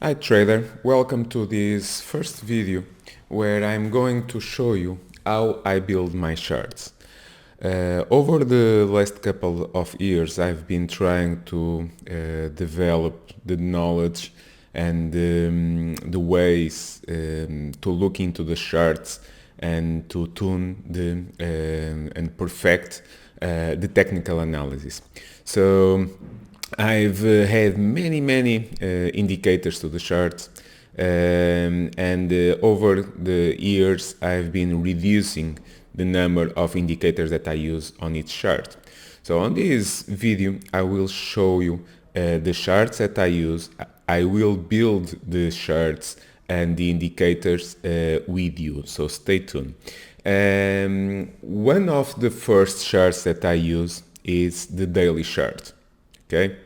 Hi trader, welcome to this first video where I'm going to show you how I build my charts. Over the last couple of years I've been trying to develop the knowledge and the ways to look into the charts and to tune and perfect the technical analysis. So I've had many indicators to the chart, and over the years I've been reducing the number of indicators that I use on each chart. So on this video I will show you the charts that I use. I will build the charts and the indicators with you, so stay tuned. One of the first charts that I use is the daily chart. Okay,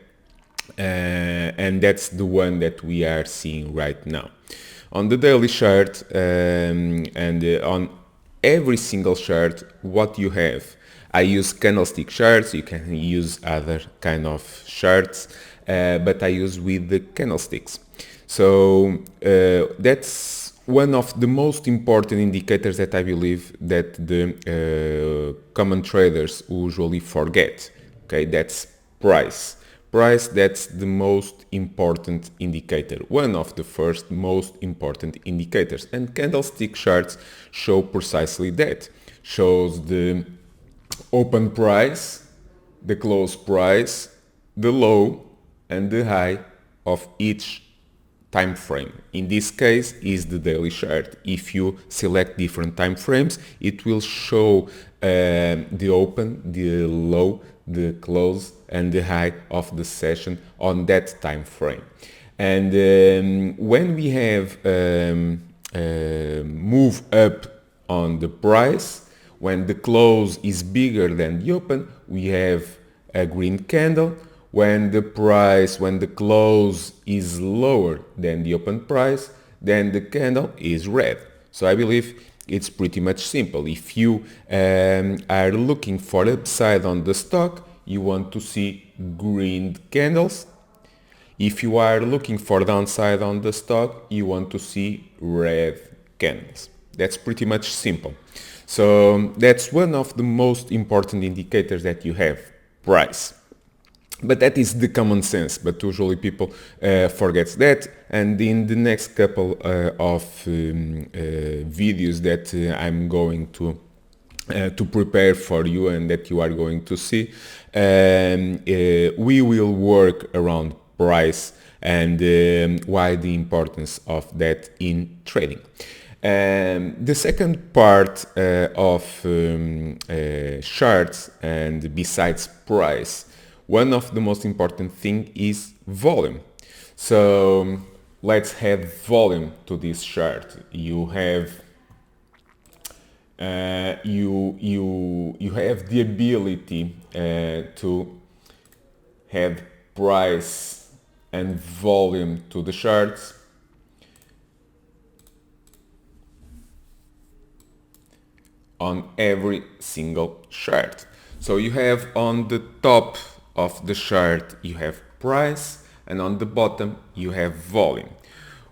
and that's the one that we are seeing right now on the daily chart, and on every single chart what you have. I use candlestick charts. You can use other kind of charts, but I use with the candlesticks. So that's one of the most important indicators that I believe that the common traders usually forget. Okay, that's price. Price, that's the most important indicator, one of the first most important indicators. And candlestick charts show precisely that. Shows the open price, the close price, the low and the high of each time frame. In this case is the daily chart. If you select different time frames, it will show the open, the low, the close and the high of the session on that time frame. And when we have move up on the price, when the close is bigger than the open, we have a green candle. When the close is lower than the open price, then the candle is red. So I believe it's pretty much simple. If you are looking for upside on the stock, you want to see green candles. If you are looking for downside on the stock, you want to see red candles. That's pretty much simple. So that's one of the most important indicators that you have, price. But that is the common sense, but usually people forget that. And in the next couple of videos that I'm going to prepare for you and that you are going to see, we will work around price and why the importance of that in trading. The second part of charts, and besides price, one of the most important thing is volume. So let's add volume to this chart. You have you have the ability to add price and volume to the charts. On every single chart. So you have on the top of the chart you have price, and on the bottom you have volume.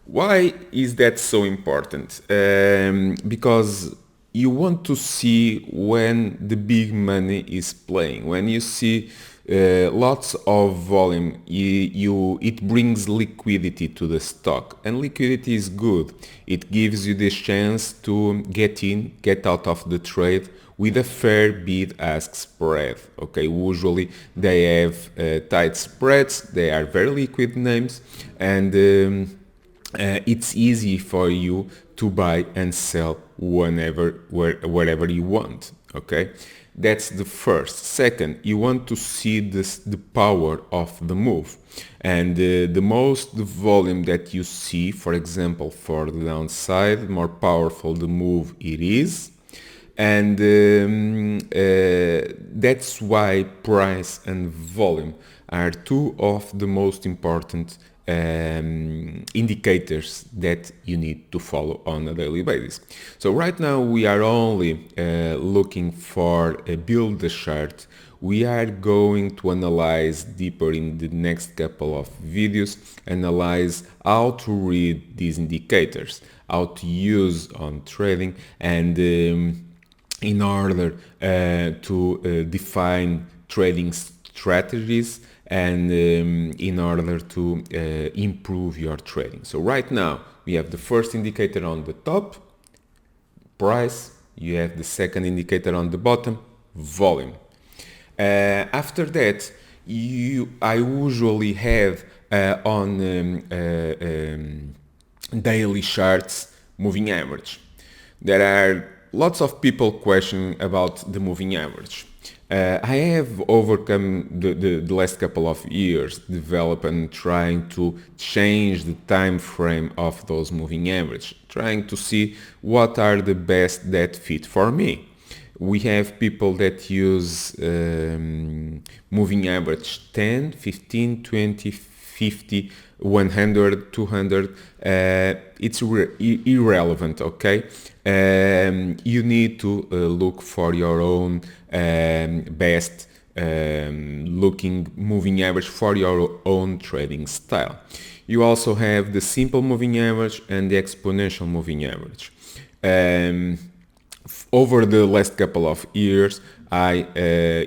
Why is that so important? Because you want to see when the big money is playing. When you see lots of volume, it brings liquidity to the stock, and liquidity is good. It gives you the chance to get out of the trade with a fair bid-ask spread. Okay, usually they have tight spreads, they are very liquid names, and it's easy for you to buy and sell wherever you want. Okay, that's the first. Second, you want to see the power of the move, and the most the volume that you see, for example, for the downside, more powerful the move it is. And that's why price and volume are two of the most important indicators that you need to follow on a daily basis. So right now we are only looking for a build the chart. We are going to analyze deeper in the next couple of videos, analyze how to read these indicators, how to use on trading, and in order to define trading strategies, and in order to improve your trading. So right now we have the first indicator on the top, price. You have the second indicator on the bottom, volume. After that, I usually have on daily charts moving average. There are lots of people questioning about the moving average. I have overcome the last couple of years developing, trying to change the time frame of those moving average, trying to see what are the best that fit for me. We have people that use moving average 10, 15, 20, 50, 100, 200. It's irrelevant, okay? You need to look for your own best looking moving average for your own trading style. You also have the simple moving average and the exponential moving average. Over the last couple of years, I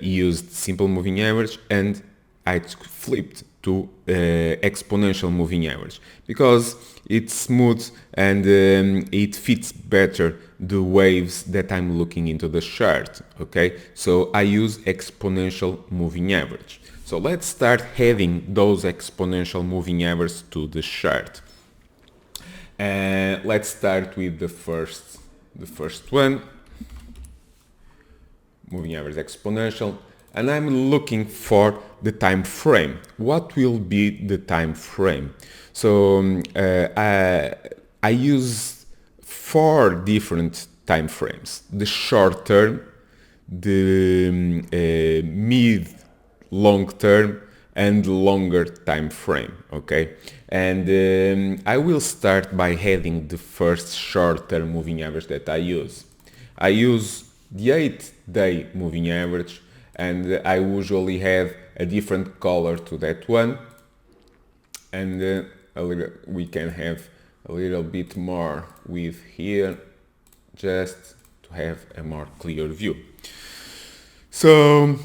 used simple moving average and I flipped to exponential moving average because it's smooth and it fits better the waves that I'm looking into the chart. Okay, so I use exponential moving average. So let's start adding those exponential moving averages to the chart. Let's start with the first one, moving average exponential, and I'm looking for the time frame. What will be the time frame? So I use 4 different time frames: the short term, the mid long term, and longer time frame. Okay, and I will start by adding the first short term moving average that I use. I use the 8-day moving average, and I usually have a different color to that one, and we can have a little bit more with here just to have a more clear view. So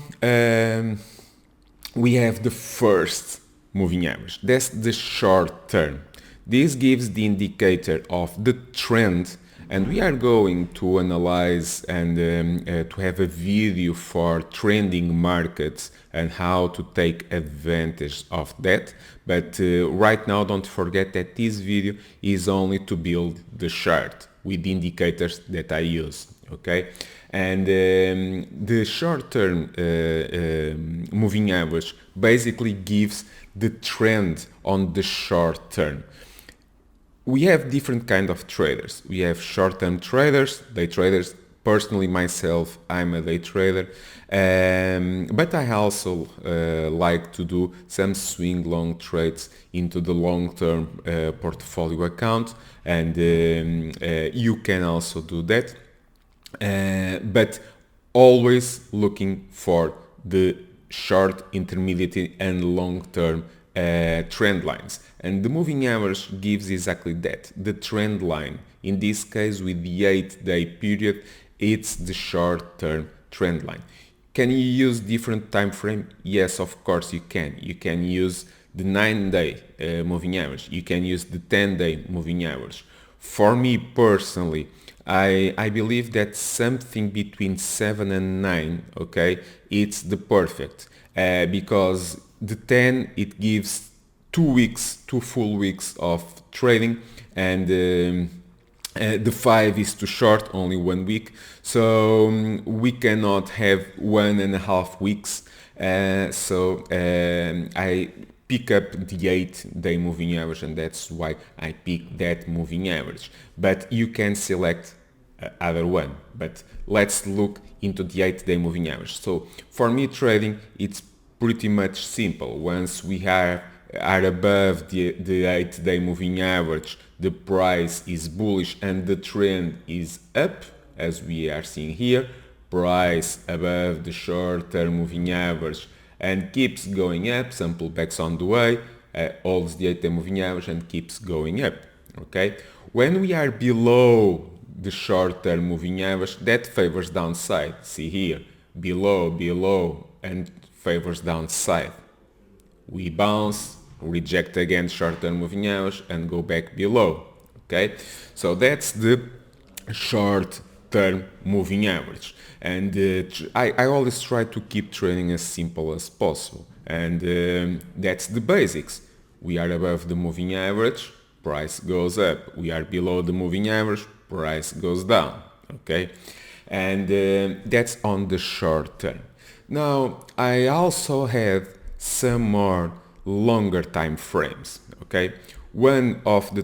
we have the first moving average. That's the short term. This gives the indicator of the trend, and we are going to analyze and to have a video for trending markets and how to take advantage of that. But right now, don't forget that this video is only to build the chart with the indicators that I use. Okay, and the short-term moving average basically gives the trend on the short term. We have different kind of traders. We have short-term traders, day traders. Personally, myself, I'm a day trader, but I also like to do some swing long trades into the long-term portfolio account, and you can also do that, but always looking for the short, intermediate, and long-term trend lines. And the moving average gives exactly that, the trend line. In this case, with the 8-day period, it's the short-term trend line. Can you use different time frame? Yes, of course you can. You can use the 9-day moving average. You can use the 10-day moving average. For me personally, I believe that something between 7 and 9, okay, it's the perfect, because the 10, it gives 2 full weeks of trading, and the 5 is too short, only 1 week, so we cannot have 1.5 weeks. So I pick up the 8-day moving average, and that's why I pick that moving average. But you can select other one. But let's look into the 8-day moving average. So for me, trading, it's pretty much simple. Once we have are above the 8-day moving average, the price is bullish and the trend is up, as we are seeing here. Price above the short-term moving average and keeps going up, some pullbacks on the way, holds the 8-day moving average and keeps going up. Okay, when we are below the short-term moving average, that favors downside. See here, below, and favors downside. We bounce, reject again short-term moving average, and go back below. Okay, so that's the short-term moving average. And I always try to keep trading as simple as possible. And that's the basics. We are above the moving average, price goes up. We are below the moving average, price goes down. Okay, and that's on the short term. Now I also have some more longer time frames. Okay, one of the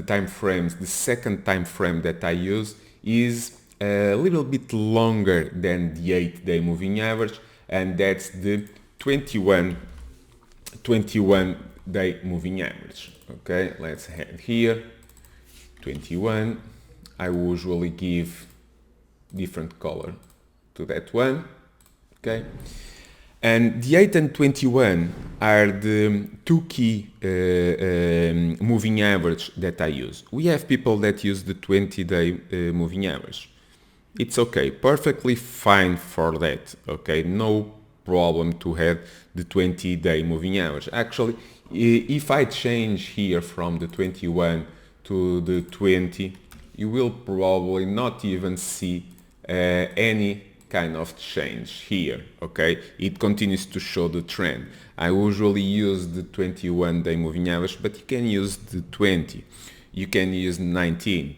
time frames, the second time frame that I use is a little bit longer than the 8-day moving average, and that's the 21-day moving average. Okay, let's have here 21. I usually give different color to that one. Okay, and the 8 and 21 are the two key moving average that I use. We have people that use the 20-day moving average. It's okay, perfectly fine for that. Okay, no problem to have the 20-day moving average. Actually, if I change here from the 21 to the 20, you will probably not even see any kind of change here. Okay, it continues to show the trend. I usually use the 21-day moving average, but you can use the 20, you can use 19.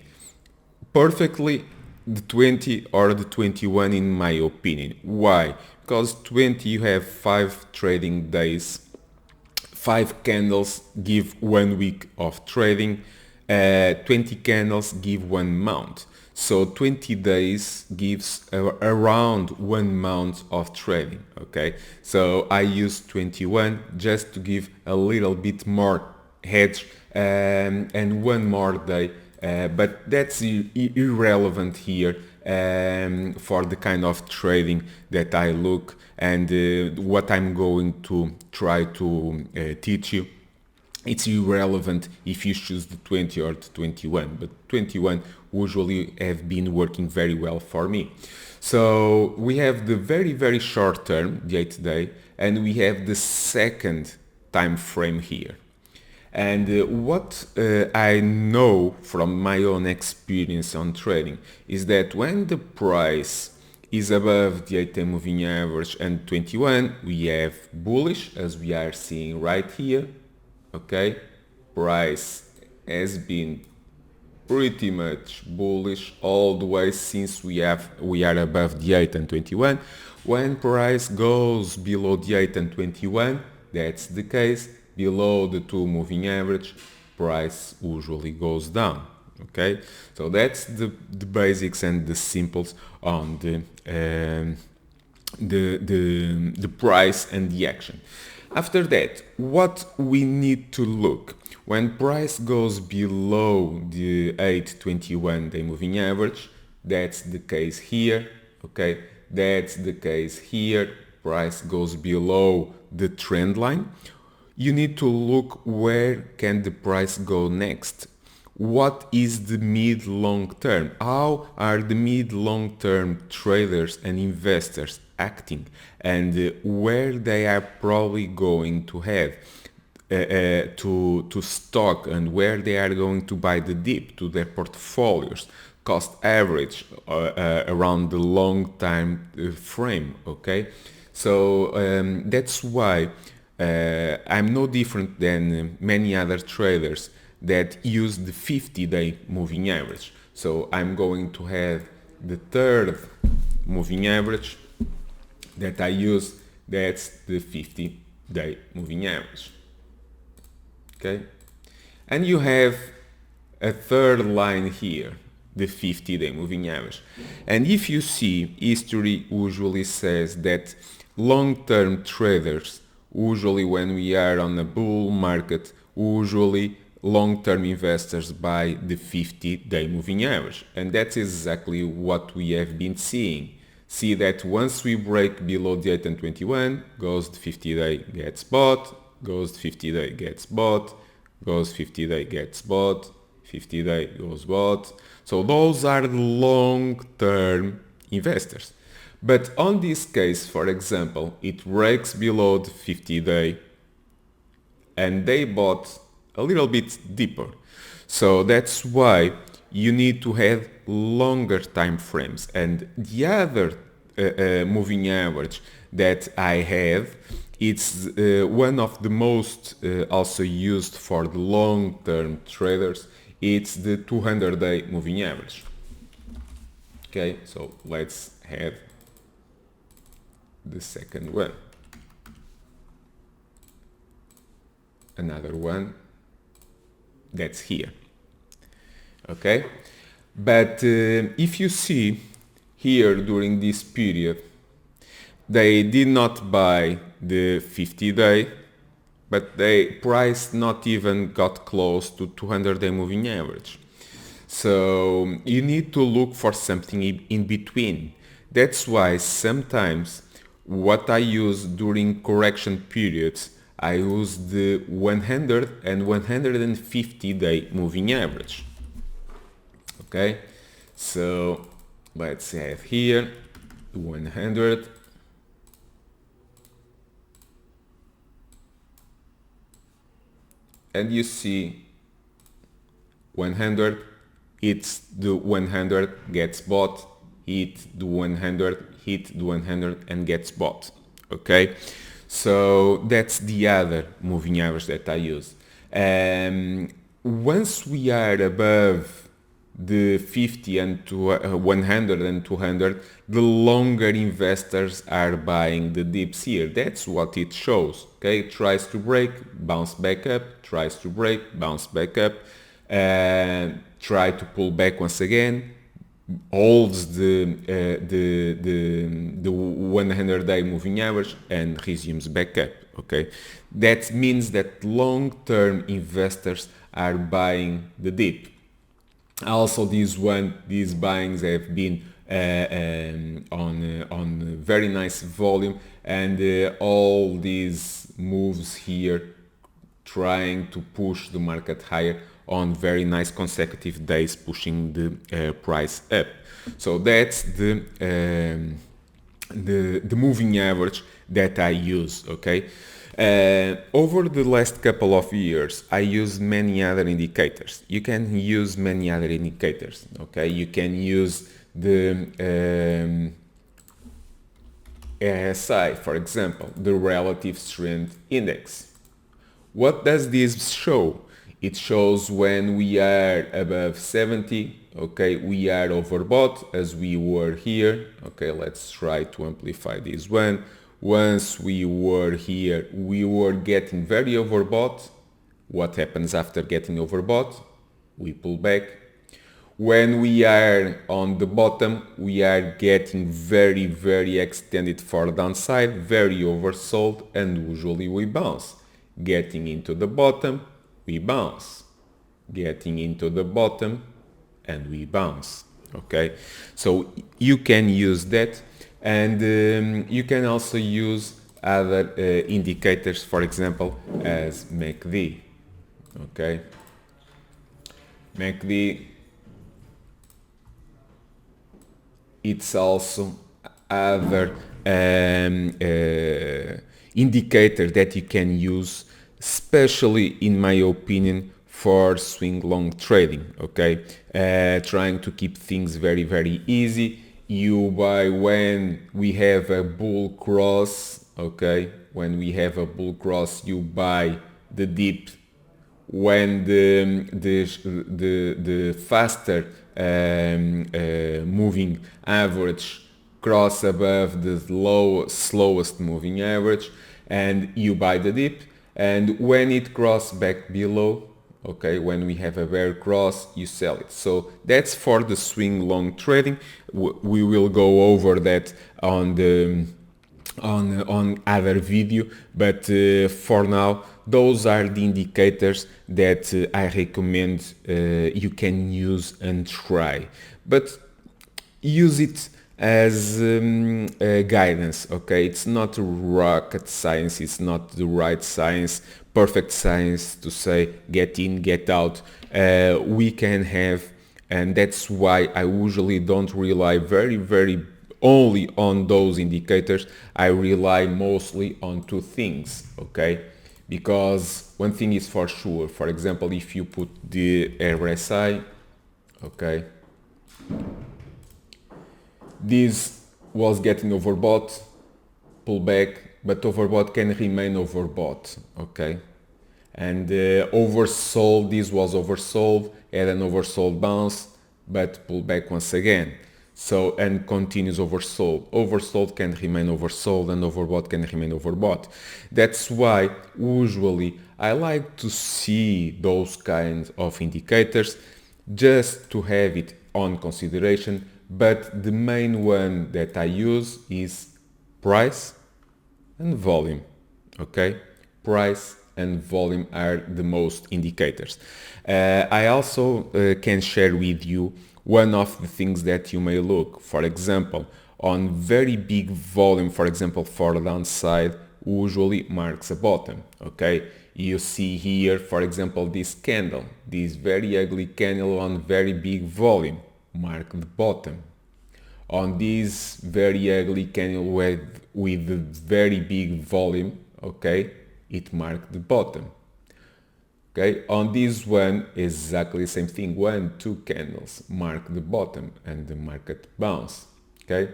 Perfectly the 20 or the 21 in my opinion. Why? Because 20 you have 5 trading days, 5 candles give 1 week of trading, 20 candles give 1 month. So 20 days gives around 1 month of trading. Okay, so I use 21 just to give a little bit more hedge and 1 more day. But that's irrelevant here for the kind of trading that I look and what I'm going to try to teach you. It's irrelevant if you choose the 20 or the 21, but 21 usually have been working very well for me. So we have the very short term, the 8-day, and we have the second time frame here. And what I know from my own experience on trading is that when the price is above the 8-day moving average and 21, we have bullish, as we are seeing right here. Okay, price has been pretty much bullish all the way since we are above the 8 and 21. When price goes below the 8 and 21, that's the case. Below the 2 moving average, price usually goes down. Okay, so that's the basics and the simples on the price and the action. After that, what we need to look when price goes below the 8-21-day moving average, that's the case here. Okay, that's the case here. Price goes below the trend line. You need to look where can the price go next. What is the mid-long term? How are the mid-long term traders and investors acting, and where they are probably going to have to stock, and where they are going to buy the dip to their portfolios, cost average around the long time frame. Okay, so that's why I'm no different than many other traders that use the 50-day moving average. So I'm going to have the third moving average that I use, that's the 50-day moving average. Okay, and you have a third line here, the 50-day moving average. And if you see, history usually says that long-term traders Usually when we are on a bull market, usually long-term investors buy the 50-day moving average. And that's exactly what we have been seeing. See that once we break below the 8 and 21, goes the 50-day, gets bought, goes the 50-day, gets bought, goes 50-day, gets bought, 50-day goes bought. So those are the long-term investors. But on this case, for example, it breaks below the 50-day and they bought a little bit deeper. So that's why you need to have longer time frames. And the other moving average that I have, it's one of the most also used for the long-term traders. It's the 200-day moving average. Okay, so let's have the second one. Another one that's here. Okay, but if you see here during this period, they did not buy the 50-day, but they price not even got close to 200-day moving average. So you need to look for something in between. That's why sometimes what I use during correction periods, I use the 100 and 150-day moving average. Okay, so let's have here 100 and you see 100, it's the 100 gets bought, hit the 100, hit the 100 and gets bought. Okay, so that's the other moving average that I use. Once we are above the 50 and 100 and 200, the longer investors are buying the dips here. That's what it shows. Okay, it tries to break, bounce back up, tries to break, bounce back up, and try to pull back once again, holds the 100-day moving average and resumes back up. Okay, that means that long-term investors are buying the dip. Also, these buyings have been on very nice volume, and all these moves here trying to push the market higher on very nice consecutive days, pushing the price up. So that's the moving average that I use. Okay. Over the last couple of years, I use many other indicators. You can use many other indicators. Okay, you can use the RSI, for example, the Relative Strength Index. What does this show? It shows when we are above 70, okay, we are overbought as we were here. Okay, let's try to amplify this one. Once we were here, we were getting very overbought. What happens after getting overbought? We pull back. When we are on the bottom, we are getting very, very extended for downside, very oversold, and usually we bounce. Getting into the bottom, we bounce. Getting into the bottom, and we bounce. Okay, so you can use that. And you can also use other indicators, for example, as MACD. Okay, MACD, it's also other indicator that you can use, especially in my opinion, for swing long trading. Okay, trying to keep things very, very easy. You buy when we have a bull cross. Okay, when we have a bull cross, you buy the dip. When the faster moving average cross above the slowest moving average, and you buy the dip. And when it cross back below, okay, when we have a bear cross, you sell it. So that's for the swing long trading. We will go over that on the on other video, but for now those are the indicators that I recommend you can use and try, but use it as guidance. Okay, it's not rocket science, it's not the right science, perfect science to say get in, get out. We can have, and that's why I usually don't rely very only on those indicators. I rely mostly on two things. Okay, because one thing is for sure, for example, if you put the RSI, okay, this was getting overbought, pull back, but overbought can remain overbought, okay? And oversold, this was oversold, had an oversold bounce, but pull back once again. So, and continues oversold. Oversold can remain oversold and overbought can remain overbought. That's why usually I like to see those kinds of indicators just to have it on consideration, but the main one that I use is price and volume. Okay, price and volume are the most indicators. I also can share with you one of the things that you may look. For example, on very big volume, for example, for downside, usually marks a bottom. Okay, you see here, for example, this candle, this very ugly candle on very big volume, mark the bottom. On this very ugly candle with very big volume, okay, it marked the bottom. Okay, on this one, exactly the same thing. 1, 2 candles mark the bottom and the market bounce. Okay,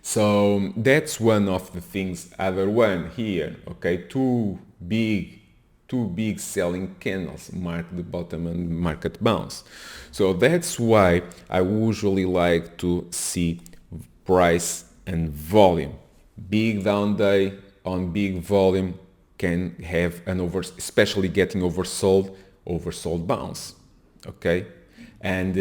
so that's one of the things. Other one here, okay, two big selling candles mark the bottom and market bounce. So that's why I usually like to see price and volume. Big down day on big volume can have an especially getting oversold bounce. Okay, and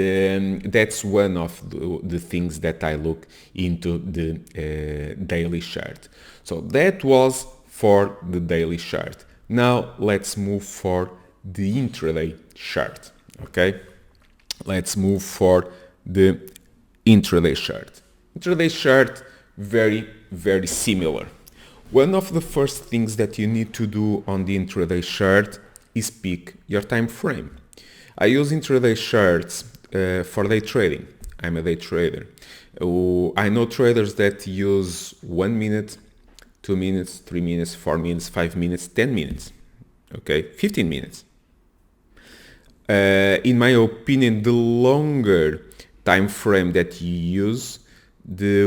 that's one of the things that I look into the daily chart. So that was for the daily chart. Now let's move for the intraday chart. Okay, let's move for the intraday chart. Intraday chart, very similar. One of the first things that you need to do on the intraday chart is pick your time frame. I use intraday charts for day trading. I'm a day trader. I know traders that use 1 minute, 2 minutes, 3 minutes, 4 minutes, 5 minutes, 10 minutes, okay, 15 minutes. In my opinion, the longer time frame that you use, the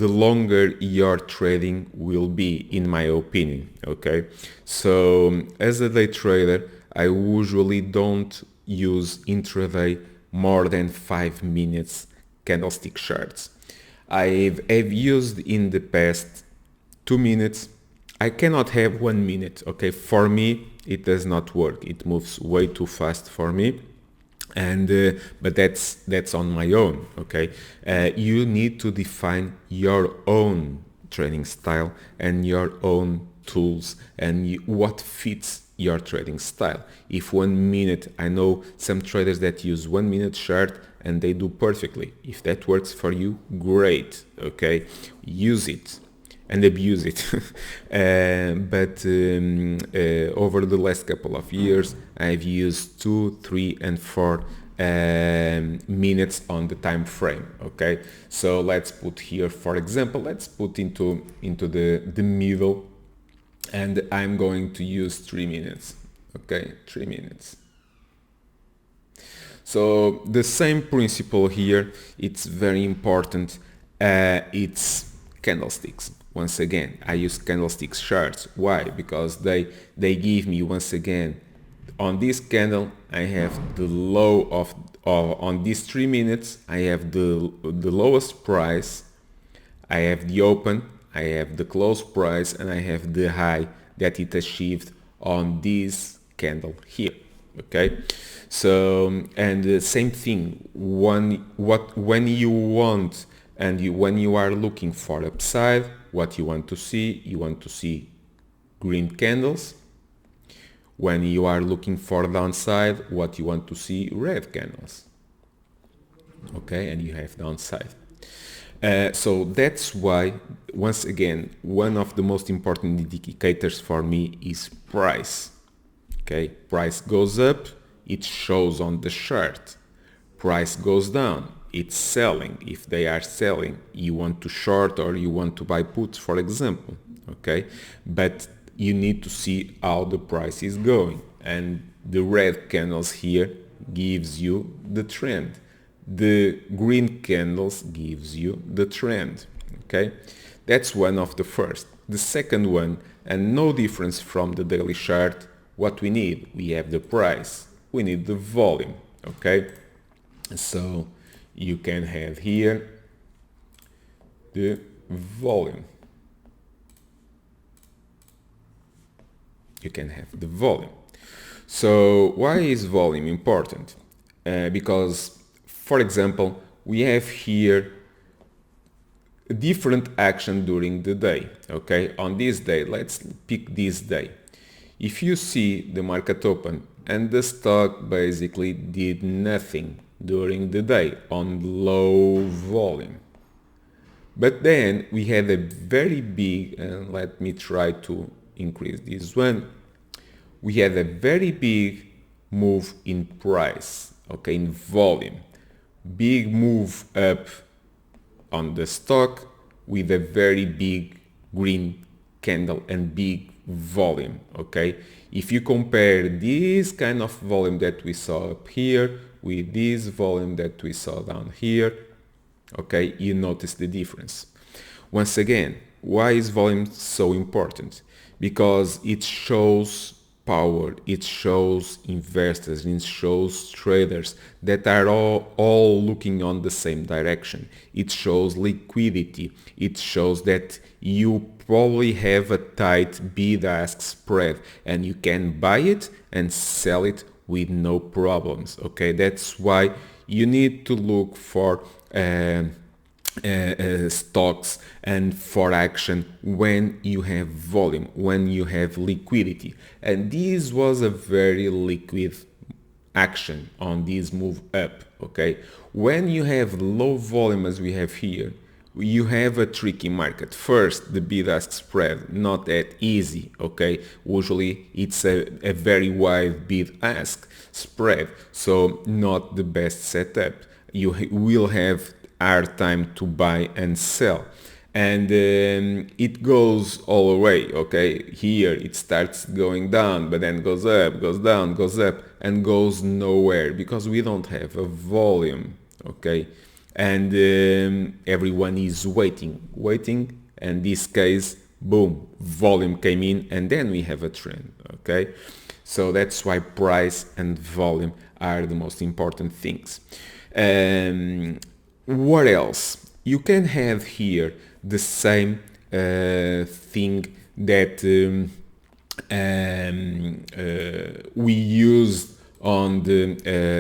longer your trading will be, in my opinion. Okay, so as a day trader, I usually don't use intraday more than 5 minutes candlestick charts. I've used in the past 2 minutes. I cannot have 1 minute. Okay, for me it does not work. It moves way too fast for me, and but that's on my own. Okay, you need to define your own trading style and your own tools and what fits your trading style. If 1 minute, I know some traders that use 1 minute chart and they do perfectly. If that works for you, great. Okay, use it and abuse it. But over the last couple of years, I've used 2, 3, and 4 minutes on the time frame. Okay, so let's put here, for example, let's put into the middle, and I'm going to use 3 minutes. Okay, 3 minutes. So the same principle here, it's very important. It's candlesticks. Once again, I use candlesticks charts. Why? Because they give me, once again, on this candle I have the low of on these 3 minutes I have the lowest price, I have the open, I have the close price, and I have the high that it achieved on this candle here. Okay, so and the same thing when you want And when you are looking for upside, what you want to see green candles. When you are looking for downside, what you want to see, red candles. Okay, and you have downside. So that's why, once again, one of the most important indicators for me is price. Okay, price goes up, it shows on the chart. Price goes down, it's selling. If they are selling, you want to short or you want to buy puts, for example. Okay, but you need to see how the price is going, and the red candles here gives you the trend. The green candles gives you the trend. Okay, that's one of the first. The second one, and no difference from the daily chart, what we need, we have the price, we need the volume. Okay, so you can have here the volume. You can have the volume. So why is volume important? Because, for example, we have here a different action during the day. Okay, on this day, let's pick this day. If you see the market open and the stock basically did nothing during the day on low volume. But then we had a very big, and let me try to increase this one. We had a very big move in price, okay, in volume. Big move up on the stock with a very big green candle and big volume. Okay, if you compare this kind of volume that we saw up here with this volume that we saw down here, okay, you notice the difference. Once again, why is volume so important? Because it shows power, it shows investors, it shows traders that are all looking on the same direction. It shows liquidity. It shows that you probably have a tight bid-ask spread and you can buy it and sell it with no problems. Okay, that's why you need to look for stocks and for action when you have volume, when you have liquidity. And this was a very liquid action on this move up. Okay, when you have low volume as we have here, you have a tricky market. First, the bid-ask spread, not that easy. Okay, usually it's a very wide bid-ask spread, so not the best setup. You will have hard time to buy and sell, and it goes all the way. Okay, here it starts going down, but then goes up, goes down, goes up, and goes nowhere because we don't have a volume. Okay, and everyone is waiting, and this case, boom, volume came in, and then we have a trend. Okay, so that's why price and volume are the most important things. What else? You can have here the same thing that we used on the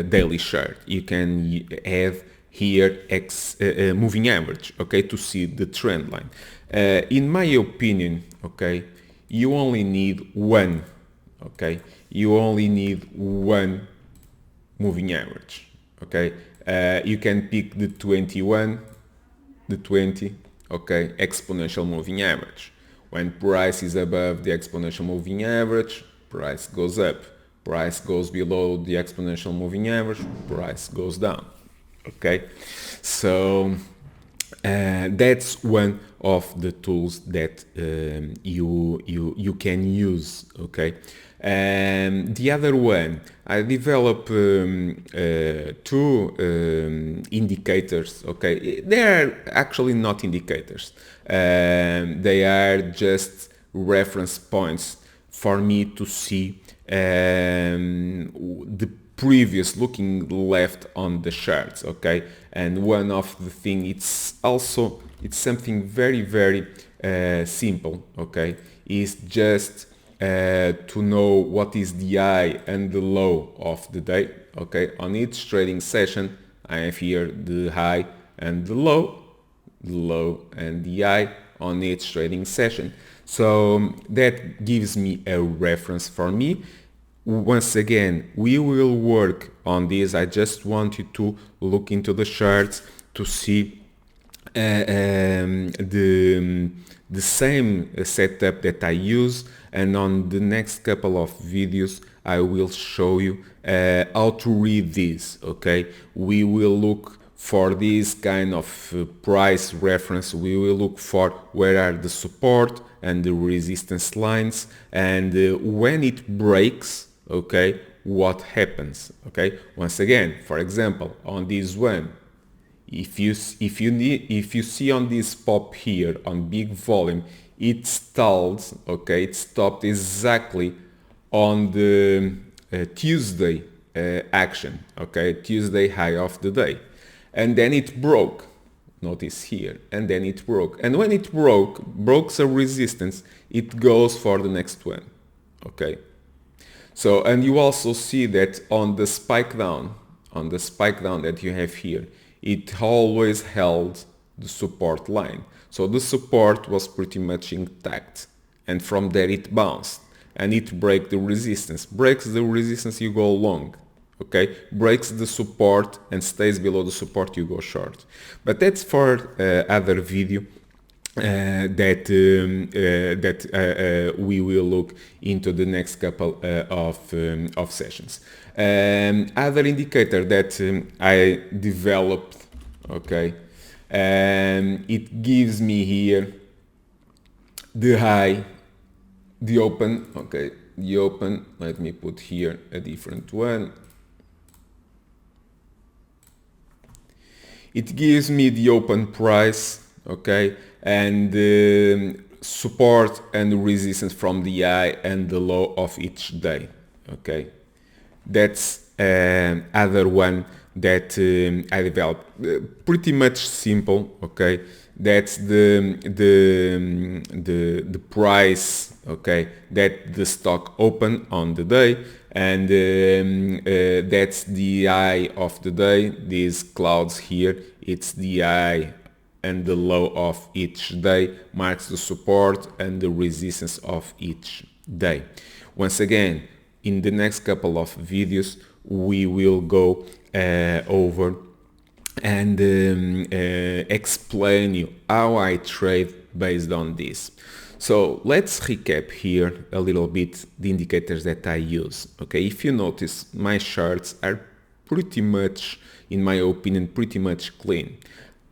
daily chart. You can have here moving average, okay, to see the trend line. In my opinion, okay, you only need one, okay, you only need one moving average, okay. You can pick the 21, the 20, okay, exponential moving average. When price is above the exponential moving average, price goes up. Price goes below the exponential moving average, price goes down. Okay, so that's one of the tools that you can use. Okay, the other one, I developed two indicators. Okay, they are actually not indicators. They are just reference points for me to see the previous looking left on the charts. Okay, and one of the thing, it's something very simple. Okay, is just to know what is the high and the low of the day. Okay, on each trading session I have here the high and the low. the low and the high on each trading session. So that gives me a reference for me. Once again, we will work on this. I just want you to look into the charts to see the same setup that I use, and on the next couple of videos I will show you how to read this. Okay, we will look for this kind of price reference. We will look for where are the support and the resistance lines, and when it breaks, okay, what happens. Okay, once again, for example, on this one, if you see on this pop here on big volume, it stalled. Okay, it stopped exactly on the Tuesday action. Okay, Tuesday high of the day, and then it broke. Notice here, and then it broke. And when it broke a resistance, it goes for the next one. Okay. So, and you also see that on the spike down that you have here, it always held the support line. So the support was pretty much intact, and from there it bounced and it breaks the resistance. Breaks the resistance, you go long. Okay, breaks the support and stays below the support, you go short. But that's for other video that we will look into the next couple of sessions. Other indicator that I developed, okay, it gives me here the high, the open, okay, the open. Let me put here a different one. It gives me the open price, okay, and support and resistance from the high and the low of each day. Okay, that's other one that I developed. Pretty much simple. Okay, that's the price. Okay, that the stock open on the day, and that's the high of the day. These clouds here, it's the high and the low of each day, marks the support and the resistance of each day. Once again, in the next couple of videos, we will go over and explain you how I trade based on this. So let's recap here a little bit the indicators that I use. Okay, if you notice, my charts are pretty much, in my opinion, pretty much clean.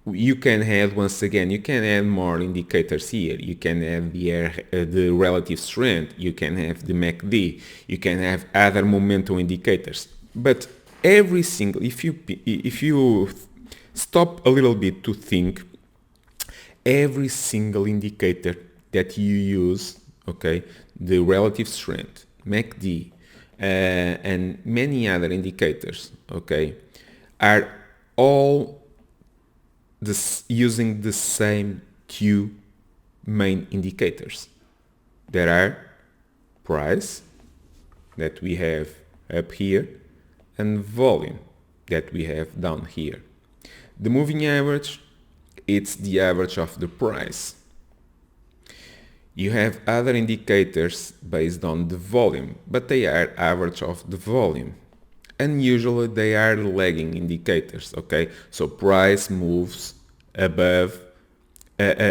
You can add, once again, you can add more indicators here. You can have the relative strength, you can have the MACD, you can have other momentum indicators. But every single, if you stop a little bit to think, every single indicator that you use, okay, the relative strength, MACD, and many other indicators, okay, are all using the same two main indicators. There are price that we have up here and volume that we have down here. The moving average, it's the average of the price. You have other indicators based on the volume, but they are average of the volume. And usually they are lagging indicators, okay? So price moves above,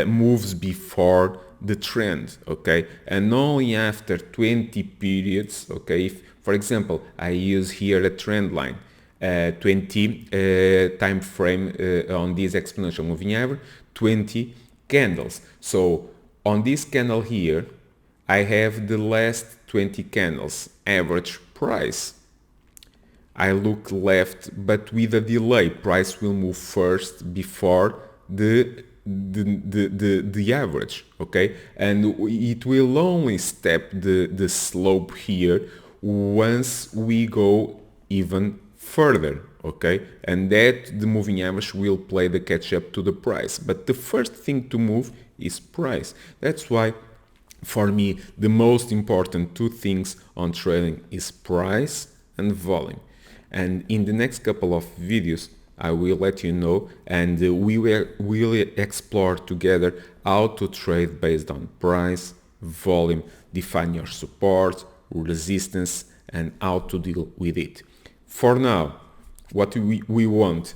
moves before the trend, okay? And only after 20 periods, okay? If, for example, I use here a trend line, 20 time frame on this exponential moving average, 20 candles. So on this candle here, I have the last 20 candles average price. I look left, but with a delay, price will move first before the average, okay? And it will only step the slope here once we go even further, okay? And that the moving average will play the catch up to the price. But the first thing to move is price. That's why for me the most important two things on trading is price and volume. And in the next couple of videos I will let you know, and we'll explore together how to trade based on price, volume, define your support, resistance, and how to deal with it. For now, what we want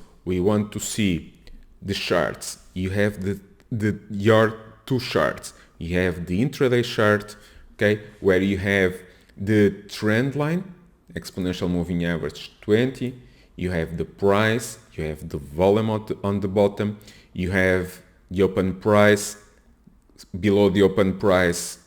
to see the charts. You have your two charts. You have the intraday chart, okay, where you have the trend line, exponential moving average 20. You have the price, you have the volume on the bottom, you have the open price. Below the open price,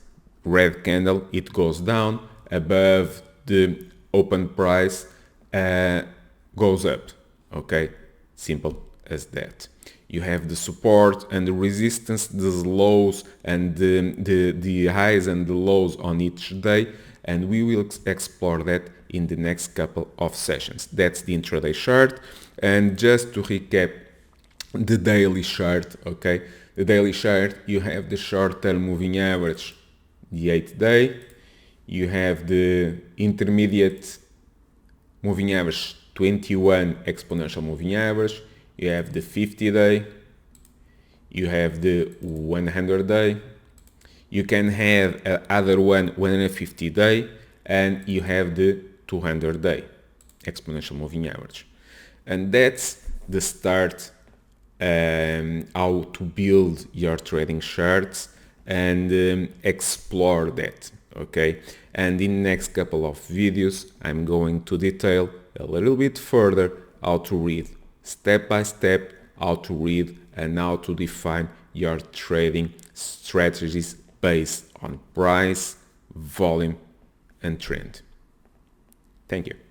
red candle, it goes down. Above the open price, goes up. Okay, simple as that. You have the support and the resistance, the lows and the highs and the lows on each day, and we will explore that in the next couple of sessions. That's the intraday chart. And just to recap, the daily chart, okay, the daily chart, you have the short-term moving average, the 8-day, you have the intermediate moving average 21 exponential moving average, you have the 50-day, you have the 100-day, you can have other one 150-day, and you have the 200-day exponential moving average. And that's the start, how to build your trading charts and explore that, okay? And in the next couple of videos, I'm going to detail a little bit further how to read step by step, how to read and how to define your trading strategies based on price, volume, and trend. Thank you.